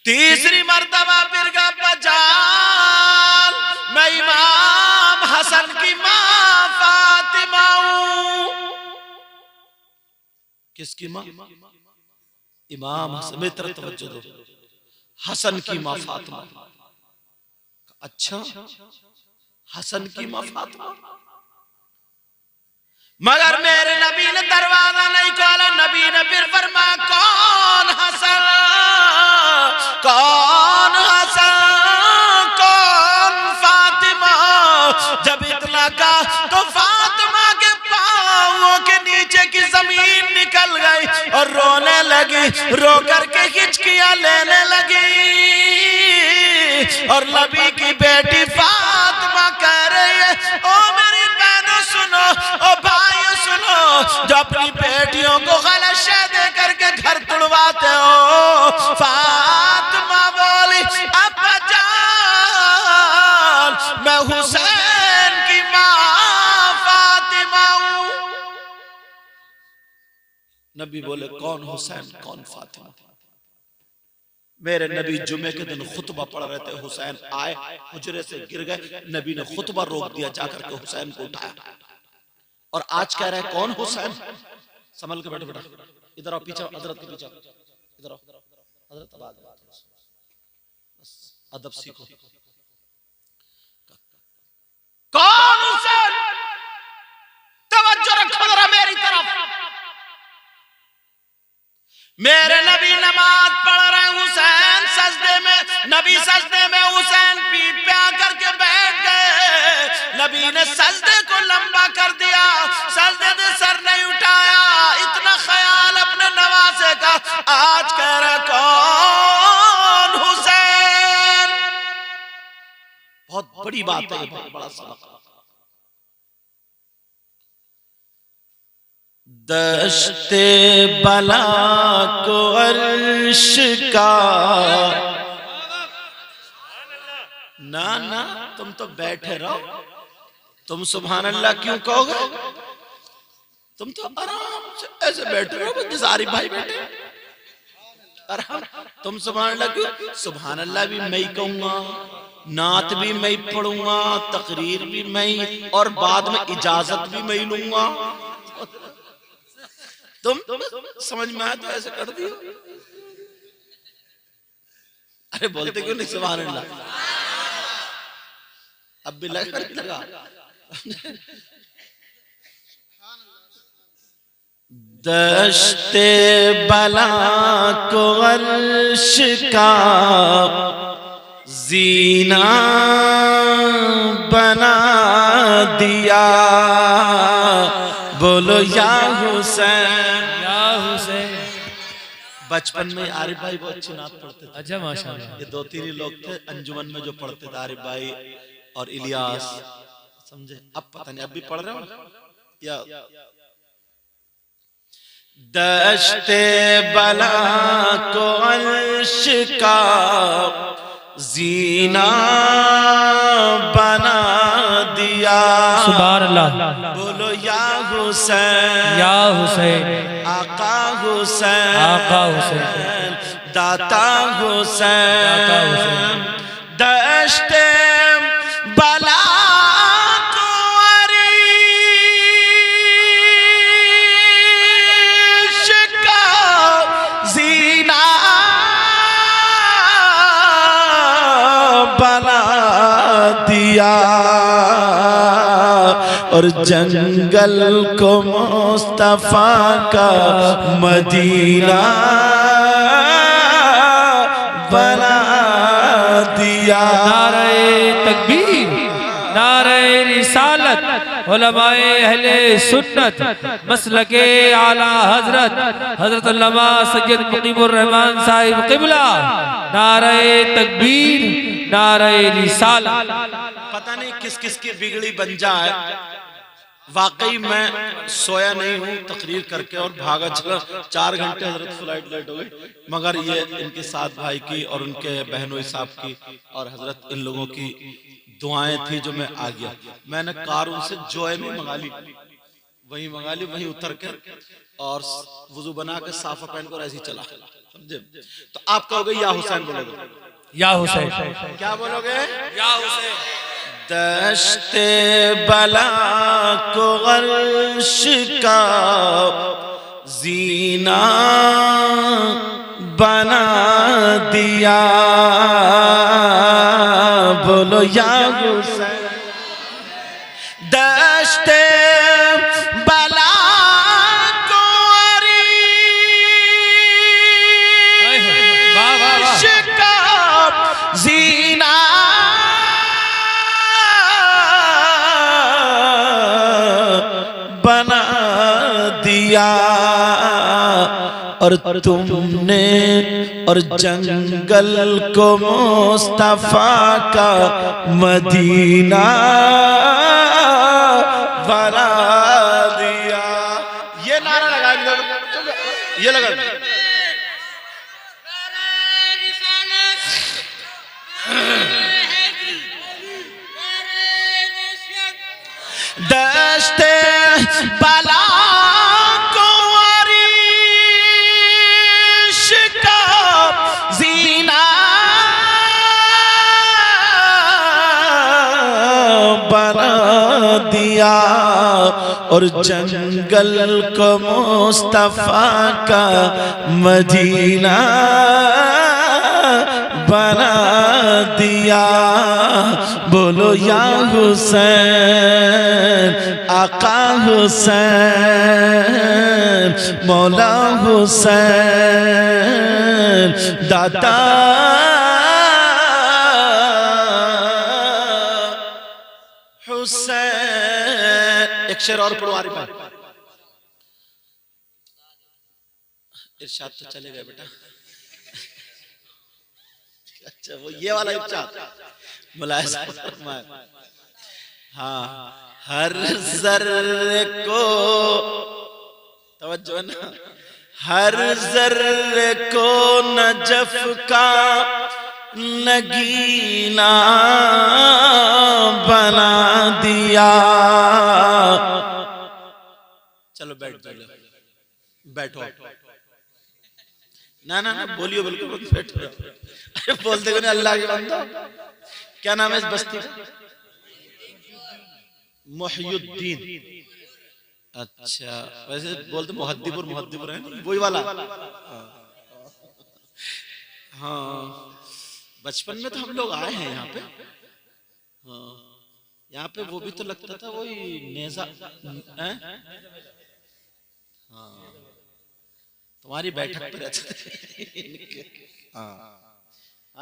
तीसरी मर्तबा फिर का बजान, मैं इमाम हसन की मां फातिमा हूं। किसकी मां? इमाम हसन। मित्र तवज्जो दो, हसन की मां फातिमा। अच्छा, हसन की मां फातिमा? मगर मेरे नबी ने दरवाजा नहीं खोला। नबी ने फिर फरमाया कौन हसन, कौन हसन, कौन फातिमा? जब इतना कहा तो फातिमा के पांवों के नीचे की जमीन निकल गई और रोने लगी, रो करके हिचकियां लेने लगी। और नबी की बेटी फातिमा कह रही है, ओ मेरी बहनों सुनो, ओ भाइयों सुनो, जो अपनी बेटियों को गलत शय दे करके घर तुड़वाते हो। फातिमा बोली अब्बा जान, मैं हुसैन की मां फातिमा हूं। नबी बोले कौन हुसैन, कौन फातिमा? मेरे नबी जुमे के दिन खुतबा पढ़ रहे थे, हुसैन आए, हुजरे से गिर गए, नबी ने खुतबा रोक दिया, जाकर के हुसैन को उठाया। और आज कह रहे हैं कौन हुसैन? संभल के बैठो बेटा, इधर आओ, पीछे हजरत के पीछे, इधर आओ हजरत, अदब सीखो। कौन हुसैन? तवज्जो रखो जरा मेरी तरफ। मेरे नबी नमाज पढ़ रहे, हुसैन सजदे में, नबी सजदे में, हुसैन पीठ पे आकर के बैठ गए। नबी ने सजदे को लंबा कर दिया, सजदे से सर नहीं उठाया। इतना ख्याल अपने नवासे का। आज कह रहा कौन हुसैन? बहुत बड़ी बात है, बहुत बड़ा सबक। दश्ते बला को अर्श का, ना ना तुम तो बैठे रहो, तुम सुभान अल्लाह क्यों कहोगे? तुम तो आराम से ऐसे बैठे रहो, सारी भाई बैठे आराम। तुम सुभान अल्लाह क्यों? सुभान अल्लाह भी मैं ही कहूंगा, नात भी मैं ही पढ़ूंगा, तकरीर भी मैं ही, और बाद में इजाजत भी मैं ही लूंगा। तुम समझ में आया तो ऐसे कर दियो। अरे बोलते क्यों नहीं सुभान अल्लाह? अब भी लगा। दश्ते बला को अर्श का जीना बना दिया, बोलो या हुसैन, या हुसैन। बचपन में आरिफ भाई बहुत अच्छी नात पढ़ते थे। अच्छा माशाल्लाह। ये दो तीन ही लोग थे अंजुमन में जो पढ़ते थे, आरिफ भाई और इलियास, समझे? अब पता नहीं अब भी पढ़ रहे हो या? दश्ते बला को अर्श का जीना बना दिया, सुभान अल्लाह। बोलो या हुसैन, या हुसैन, आका हुसैन, आका हुसैन, दाता हुसैन, दाता हुसैन। दश्ते बला को अर्श का जीना बना दिया, और जंगल को मुस्तफा का मदीना बना दिया।
नारे तकबीर, नारे रिसालत, उलमाए अहले सुन्नत, मसलके आला हजरत हजरत अल्लामा सैयद मुकीमुर रहमान साहिब क़िबला। नारे तकबीर, नारे रिसालत।
पता नहीं किस किस की बिगड़ी बन जाए। वाकई मैं सोया नहीं हूँ तकरीर करके और भागा चला। 4 घंटे हजरत फ्लाइट लेट हो गई, मगर ये इनके साथ भाई की और उनके बहनोई साहब की और हजरत इन लोगों की दुआएं थी जो मैं आ गया। मैंने कार उनसे जोए में मंगा ली, वहीं उतर के और वुजू बना के साफा पहन कर ऐसे ही चला, समझे। तो आप कहोगे या हुसैन बोलोगे?
या हुसैन।
क्या बोलोगे?
या हुसैन।
दश्ते बला को अर्श का जीना बना दिया। बोलो या हुसैन। दश्ते बला को अर्श का जीना बना दिया। और तुमने और जंगल को मुस्तफा का मदीना बना दिया। ये नारा लगा, ये लगा। दश्ते बला को अर्श का जीना बना दिया। और जंगल को मुस्तफा का मदीना बना दिया। बोलो या हुसैन, आका हुसैन, मौला हुसैन, दाता हुसैन। एक शेर और पढ़ो आरिफ भाई। इरशाद तो चले गए बेटा। अच्छा वो ये वाला इरशाद मुलाहिज़ा। हाँ, हर जर्रे को तवज्जो है ना, हर जर्रे को नजफ का नगीना बना दिया। चलो बैठ जाओ, बैठो। ना ना ना बोलियो, बिल्कुल बैठो। अरे बोलते को नहीं, अल्लाह के बंदो। क्या नाम है इस बस्ती का? मुहियुद्दीन। अच्छा, वैसे बोलते मुहद्दिपुर, मुहद्दिपुर है वही वाला। हाँ, बचपन में तो हम लोग आए हैं यहाँ पे। हाँ, यहाँ पे वो भी तो लगता था वही नेजा। हाँ, तुम्हारी बैठक पे रहते थे। हाँ,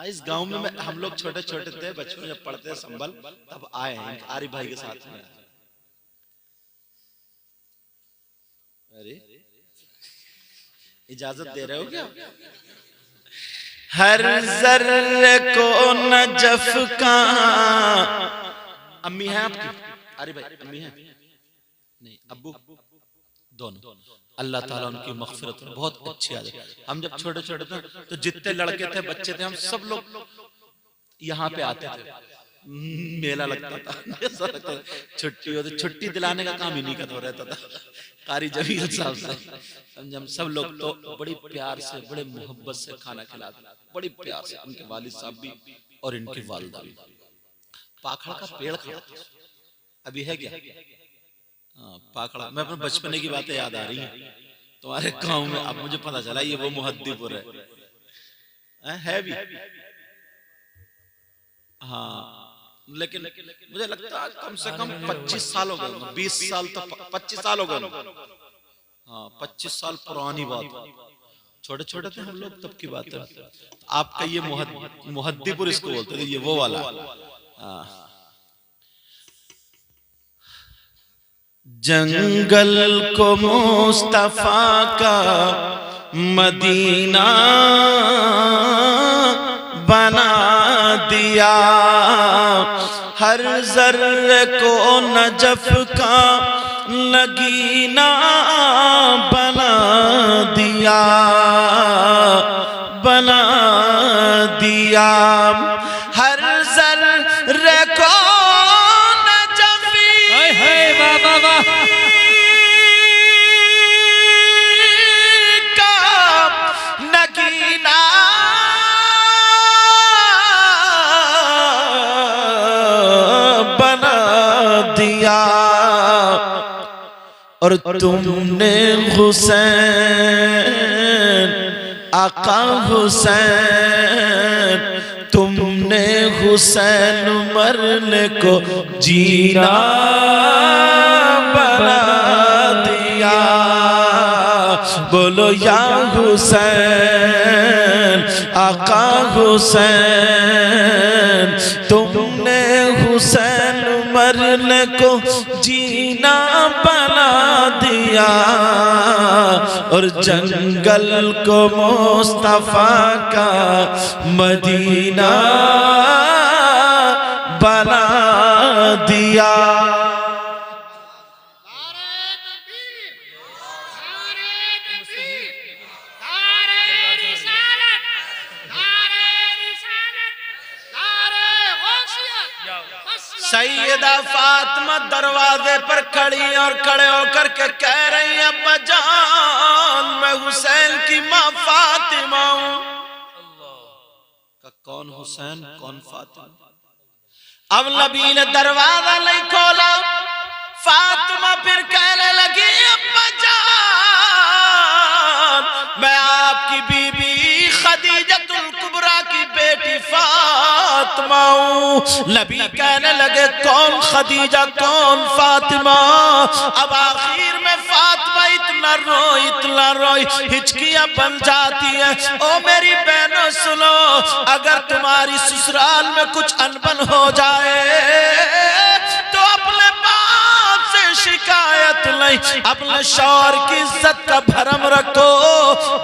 इस गांव में हम लोग छोटे छोटे थे, बचपन में जब पढ़ते थे संभल, तब आए हैं आरिफ भाई के साथ में। अरे इजाजत दे रहे हो क्या? हर जर्रे को नजफ का। अम्मी है आपकी? अरे भाई अम्मी है? नहीं, अब्बू दोनों। अल्लाह ताला उनकी मग़फ़िरत में, बहुत अच्छी आदत। हम जब छोटे छोटे थे तो जितने लड़के थे, बच्चे थे, हम सब लोग यहाँ पे आते थे। मेला लगता था, ऐसा लगता था छुट्टी होती, छुट्टी दिलाने का काम ही नहीं खत्म रहता था कारी जमील साहब से। हम सब लोग तो बड़ी प्यार से, बड़े मोहब्बत से खाना खिलाते, बड़ी प्यार से। उनके वालिद साहब भी और इनकी वालिदा भी। पाखड़ा का पेड़ खड़ा था, अभी है क्या? पाखड़ा। मैं अपने बचपने की बातें याद आ रही हैं तुम्हारे गांव में। अब मुझे पता चला ये वो मुहद्दिपुर है भी। हाँ, लेकिन मुझे लगता है कम से कम 25 साल हो गए, 20 साल तो 25 साल हो गए। हाँ, 25 साल पुरानी बात। छोटे छोटे थे हम लोग तब की बात है। आपका ये मुहद्दिपुर इसको बोलते थे, ये वो वाला। जंगल को मुस्तफा का मदीना बना दिया, हर जर्रे को नजफ का लगीना बना दिया, बना दिया। हर जर्रे को नजफी का नगीना बना दिया। और तुमने हुसैन, आका हुसैन, तुमने हुसैन मरने को जीना बना दिया। बोलो या हुसैन, आका हुसैन, तुमने हुसैन मरने को जीना बना दिया। और जंगल को मुस्तफा का मदीना बना दिया। सैयदा फातिमा दरवाजे पर खड़ी और खड़े होकर के कह रही है, अब्बा जान मैं हुसैन की माँ फातिमा हूँ। कौन हुसैन कौन फातिमा? अब नबी ने दरवाजा नहीं खोला। फातिमा फिर कहने लगी, अब्बा जान मैं आपकी बीबी खदीजतुल कुबरा की बेटी फातिमा हूँ। नबी कहने लगे, कौन खदीजा कौन फातिमा? अब आखिर में फातिमा इतना रोई हिचकियां बन जाती है। ओ मेरी बहनों सुनो, अगर तुम्हारी ससुराल में कुछ अनबन हो जाए तो अपने बाप से शिकायत नहीं, अपने शौहर की इज्जत का भरम रखो।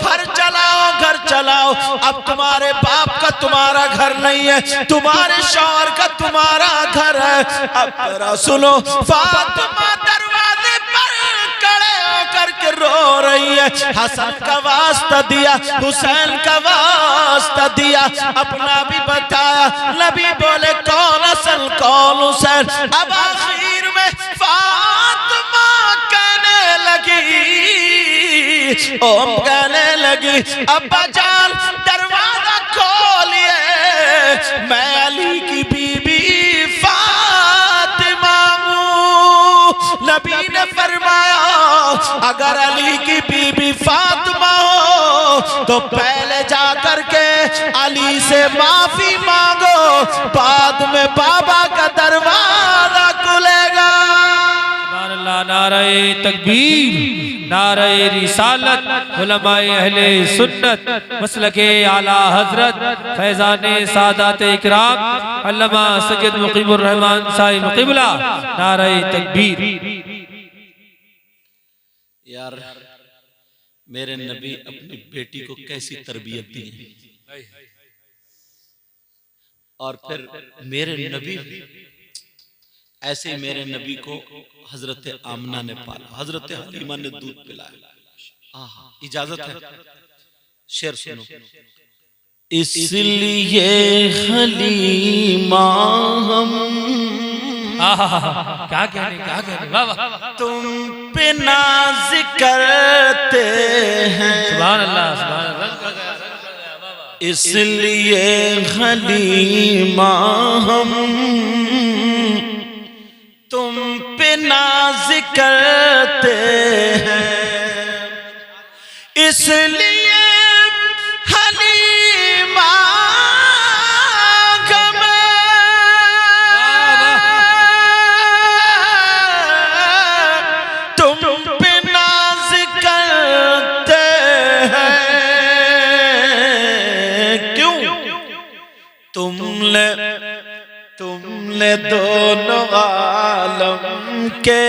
घर चलाओ, घर चलाओ। अब तुम्हारे बाप का तुम्हारा घर नहीं है, तुम्हारे शौहर का तुम्हारा घर है। अब जरा सुनो, फातिमा दरवाजे पर खड़े होकर के रो रही है। हसन का वास्ता दिया, हुसैन का वास्ता दिया, अपना भी बताया। नबी बोले, कौन हसन कौन हुसैन? अब आखिर में फातिमा कहने लगी, ओम कहने लगी, अब्बा जान दरवाजा खोलिए, मैं अली की बीबी फातिमा हूँ। नबी ने फरमाया, अगर अली की बीबी फातिमा हो तो पहले जाकर के अली से माफी मांगो, बाद में बाबा का दरवाजा खुलेगा।
नारे तकबीर, नारे रिसालत, उलमाए अहले सुन्नत, मसलके आला हजरत, फैजाने सादात इकराम, अल्लामा सैयद मुकीमुर रहमान साहिब क़िबला, नारे तकबीर।
यार मेरे नबी अपनी बेटी को कैसी तरबियत दी है, और फिर मेरे नबी ऐसे मेरे नबी को हजरत आमना ने पाला, हजरत हलीमा ने दूध पिलाया। इजाजत है, शेर सुनो। इसलिए हलीमा हम
क्या कहने वाह वाह,
तुम पे नाज करते हैं।
सुभान अल्लाह, सुभान अल्लाह।
इसलिए हलीमा हम तुम पे नाज करते हैं, इसलिए हलीमा तुम पे नाज करते हैं। तुमने दोनों आलम के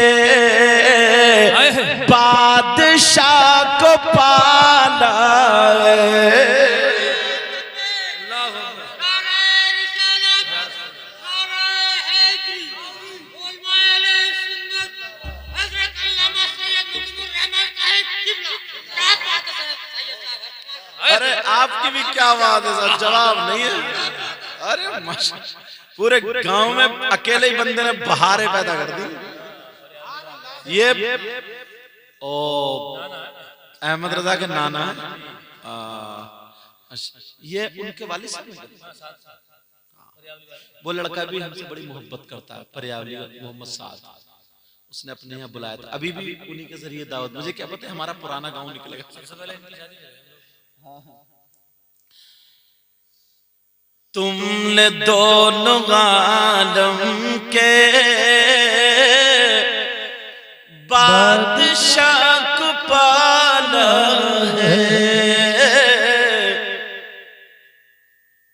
बादशाह को पाला अरे आपकी भी क्या बात है सर, जवाब नहीं है। अरे माशाल्लाह, पूरे गांव में अकेले ही बंदे ने बहारें पैदा कर दी। ये ओ अहमद रजा के नाना है, ये उनके वालिद साहब हैं। वो लड़का भी हमसे बड़ी मोहब्बत करता है, परियावली मोहम्मद साद, उसने अपने यहाँ बुलाया था। अभी भी उन्हीं के जरिए दावत, मुझे क्या पता है हमारा पुराना गांव निकलेगा। तुमने दोनों आलम के बादशाह को पाला है।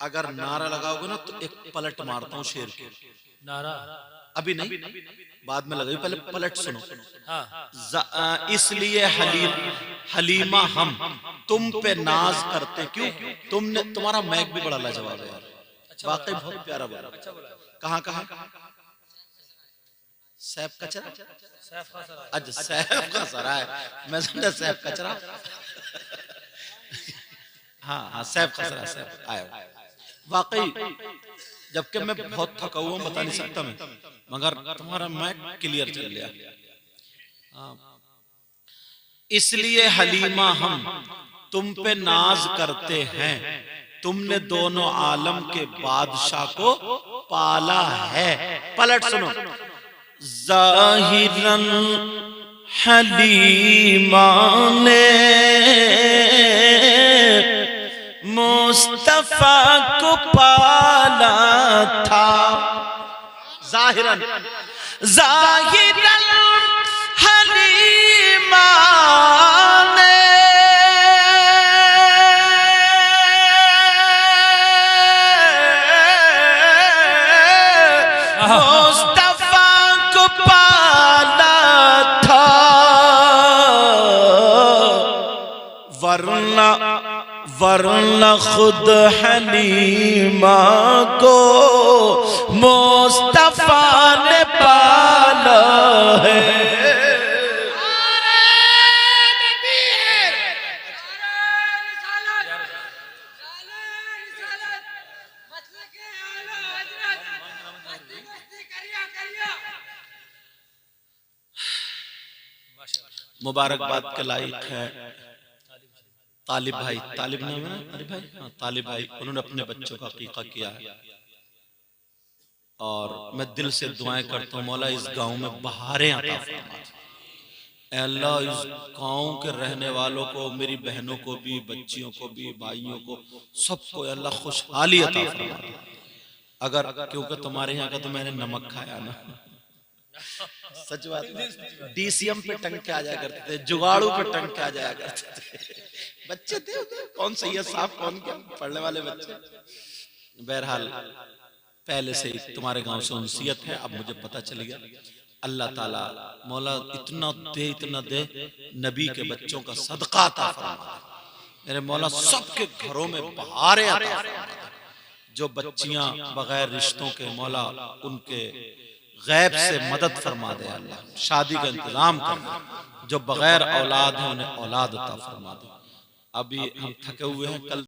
अगर नारा लगाओगे ना तो एक पलट मारता हूँ शेर के
नारा,
अभी नहीं बाद में लगाई, पहले पलट सुनो। इसलिए हलीमा हम तुम पे नाज करते, क्यों? तुमने, तुम्हारा मैक भी बड़ा लाजवाब है यार, वाकई बहुत प्यारा बोला। कहाँ कहाँ सैफ कचरा, अच्छा सैफ का सराय, मैं समझा सैफ कचरा। हाँ हाँ सैफ का सराय, सैफ आया। वाकई जबकि मैं बहुत थका हुआ हूँ, बता नहीं सकता मैं, मगर तुम्हारा मैक क्लियर चल गया। इसलिए हलीमा हम तुम पे नाज करते हैं, तुमने दोनों आलम के बादशाह को पाला है। पलट सुनो। ज़ाहिरन हलीमा ने मुस्तफा को पाला था। ज़ाहिरन ज़ाहिरन हलीमा ने मुस्तफा को पाला था, वरना खुद हलीमा को मुस्तफा ने पाला है। मुबारकबाद के लायक है तालिब भाई, तालिब नाम है अरे भाई, हाँ तालिब भाई, उन्होंने अपने बच्चों का अकीका किया है। और मैं दिल से दुआएं करता हूँ, मौला इस गांव में बहारें अता फरमा, अल्लाह इस गांव के रहने वालों को, मेरी बहनों को भी, बच्चियों को भी, भाइयों को, सबको अल्लाह खुशहाली अता फरमा। अगर क्योंकि तुम्हारे यहाँ का तो मैंने नमक खाया ना, सच बात, डीसीएम पे टंग के आ जाया करते थे, जुगाड़ू पे टंग के आ जाया करते थे, बच्चे थे कौन सैयद साहब कौन क्या पढ़ने वाले बच्चे। बहरहाल पहले से ही तुम्हारे गांव से उनसियत है, अब मुझे पता चल गया। अल्लाह ताला मौला इतना दे नबी के बच्चों का सदका अता फरमा। मेरे मौला सबके घरों में बहारें अता फरमा। जो बच्चियां बगैर रिश्तों के मौला उनके गैब से मदद फरमा दे अल्लाह, शादी का इंतजाम कर। जो बगैर औलाद है उन्हें औलाद अता फरमा दे। अभी हम थके हुए हैं, कल